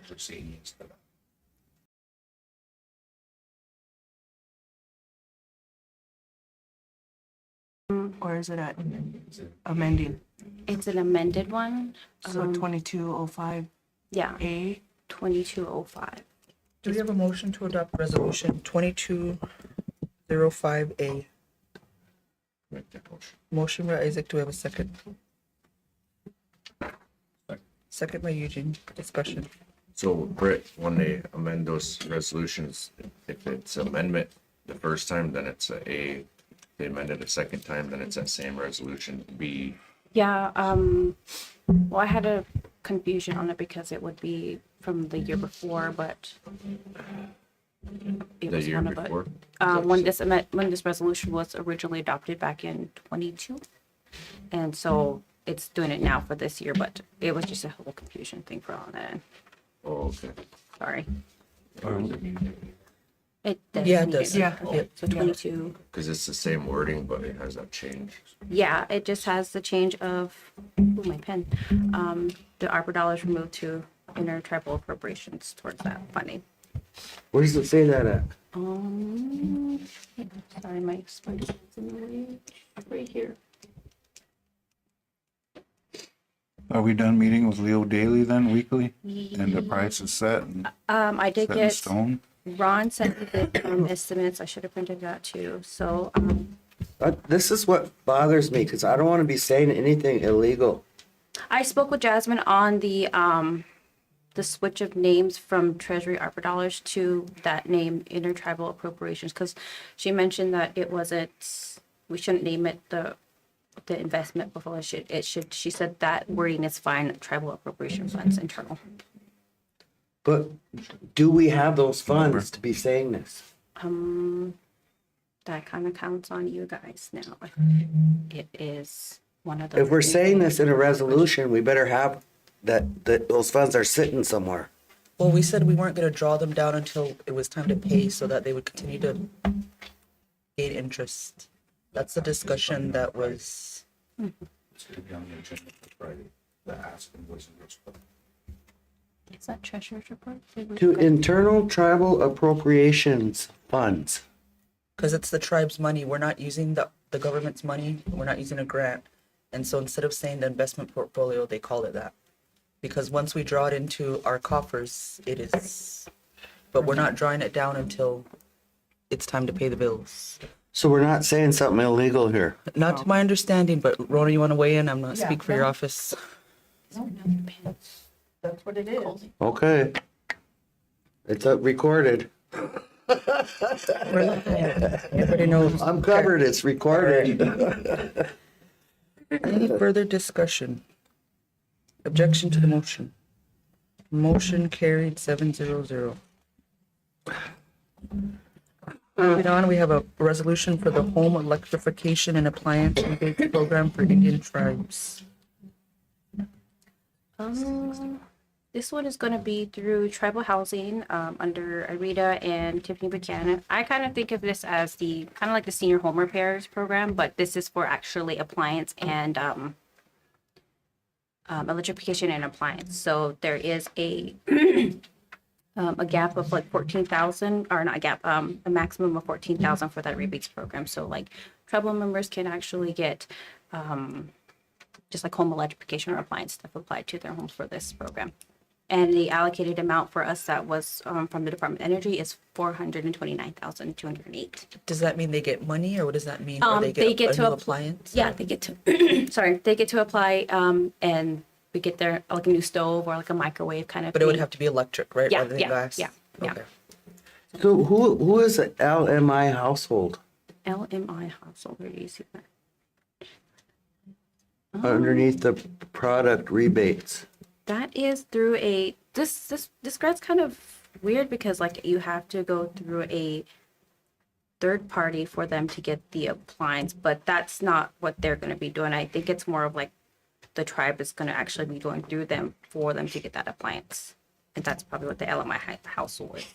proceeding instead of. Or is it amending? It's an amended one. So 2205A? Yeah, 2205. Do we have a motion to adopt resolution 2205A? Make that motion. Motion by Isaac, do we have a second? Second. Second by Eugene, discussion. So Britt, when they amend those resolutions, if it's amendment the first time, then it's a A. If they amend it a second time, then it's that same resolution, B. Yeah, well, I had a confusion on it because it would be from the year before, but it The was year one of it. before? When this resolution was originally adopted back in 22, and so it's doing it now for this year, but it was just a whole confusion thing for all that. Oh, okay. Sorry. It does. Yeah, it need does. Yeah. So 22. Because it's the same wording, but it has that change. Yeah, it just has the change of, ooh, my pen, the ARPA dollars removed to intertribal appropriations towards that funding. Where does it say that at? Sorry, my spider's in the way, right here. Are we done meeting with Leo daily then, weekly? And the price is set and I did set in get, stone? Ron sent me the estimates, I should have printed that too, so, This is what bothers me, because I don't want to be saying anything illegal. I spoke with Jasmine on the switch of names from Treasury ARPA dollars to that name intertribal appropriations, because she mentioned that it wasn't, we shouldn't name it the investment before it should, she said that wording is fine, tribal appropriation funds internal. But do we have those funds to be saying this? That kind of counts on you guys now. It is one of those. If we're saying this in a resolution, we better have that those funds are sitting somewhere. Well, we said we weren't gonna draw them down until it was time to pay so that they would continue to gain interest. That's the discussion that was, It's gonna be on the agenda for Friday. The ask and was Is that treasurer's report? To internal tribal appropriations funds. because it's the tribe's money. We're not using the government's money. We're not using a grant. And so instead of saying the investment portfolio, they call it that. Because once we draw it into our coffers, it is, but we're not drawing it down until it's time to pay the bills. So we're not saying something illegal here. Not to my understanding, but Rona, you want to weigh in? I'm not speak for your office. That's what it is. Okay. It's recorded. Everybody knows. I'm covered, it's recorded. Any further discussion? Objection to the motion? Motion carried 7-0-0. Moving on, we have a resolution for the home electrification and appliance rebates program for Indian tribes. This one is going to be through tribal housing under Arita and Tiffany Buchanan. I kind of think of this as the kind of like the senior home repairs program, but this is for actually appliance and electrification and appliance. So there is a gap of like 14,000, or not a gap, a maximum of 14,000 for that rebates program. So like tribal members can actually get just like home electrification or appliance stuff applied to their homes for this program. And the allocated amount for us that was from the Department of Energy is $429,208. Does that mean they get money, or what does that mean? Or They they get get a to new appliance? Yeah, they get to. Sorry, they get to apply, and we get their like a new stove or like a microwave kind of. But it would thing. have to be electric, right? Yeah, Rather than yeah, gas? yeah, yeah. Okay. So who is an LMI household LMI household. Where do you see that? underneath the product rebates? That is through a this grad's kind of weird because like you have to go through a third party for them to get the appliance, but that's not what they're going to be doing. I think it's more of like the tribe is going to actually be going through them for them to get that appliance, and that's probably what the LMI household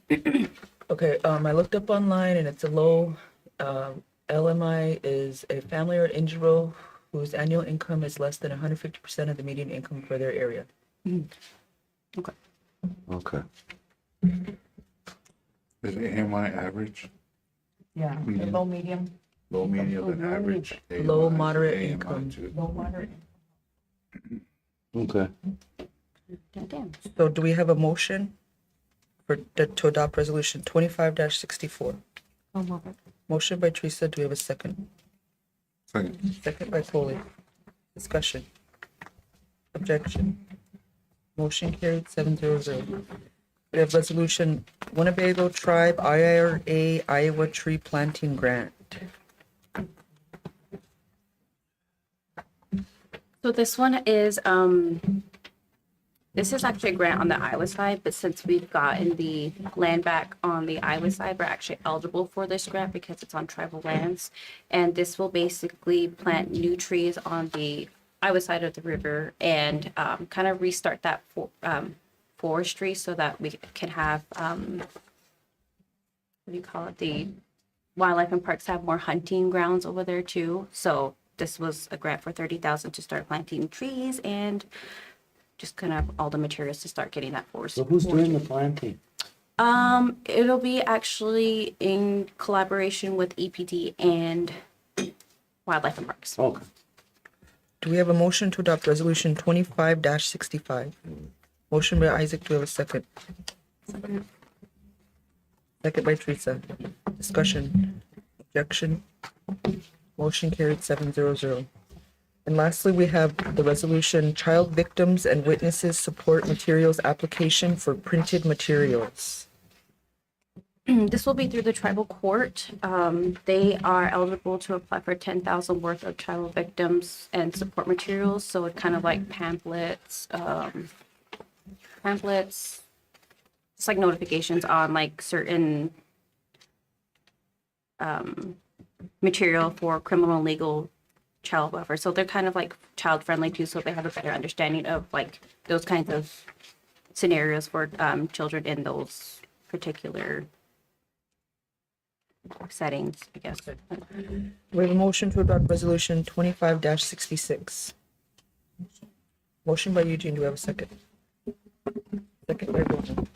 is. Okay, I looked up online and it's a low, LMI is a family or individual whose annual income is less than 150% of the median income for their area. Okay. Okay. Is AMI average? Yeah, Medium. low, medium, Low, medium, and average? Low, AMI, moderate AMI income. too. low, moderate. Okay. Damn. So do we have a motion to adopt resolution 25-64? I'll move it. Motion by Teresa, do we have a second? Second. Second by Foley. Discussion. Objection. Motion carried 7-0. We have resolution Winnebago Tribe IRA Iowa Tree Planting Grant. So this one is, this is actually a grant on the Iowa side, but since we've gotten the land back on the Iowa side, we're actually eligible for this grant because it's on tribal lands. And this will basically plant new trees on the Iowa side of the river and kind of restart that forestry so that we can have, what do you call it? The wildlife and parks have more hunting grounds over there too. So this was a grant for 30,000 to start planting trees and just kind of all the materials to start getting that forest. So who's doing the planting? It'll be actually in collaboration with EPD and Wildlife and Parks. Okay. Do we have a motion to adopt resolution 25-65? Motion by Isaac, do we have a second? Second by Teresa. Discussion. Objection. Motion carried 7-0. And lastly, we have the resolution Child Victims and Witnesses Support Materials Application for Printed Materials. This will be through the tribal court. They are eligible to apply for 10,000 worth of tribal victims and support materials. So it kind of like pamphlets, it's like notifications on like certain material for criminal and legal child welfare. So they're kind of like child friendly too. So they have a better understanding of like those kinds of scenarios for children in those particular settings, I guess. We have a motion to adopt resolution 25-66. Motion by Eugene, do we have a second? Second by Roman.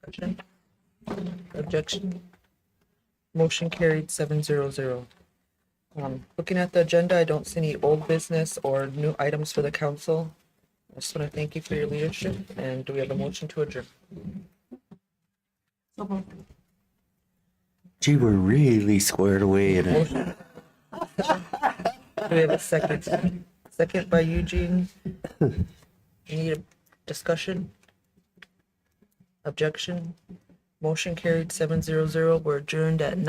Discussion. Objection. Motion carried 7-0. Looking at the agenda, I don't see any old business or new items for the council. I just want to thank you for your leadership, and do we have a motion to adjourn? Gee, we're really squared away in it. Motion. Do we have a second? Second by Eugene. Need a discussion? Objection? Motion carried 7-0. We're adjourned at 9.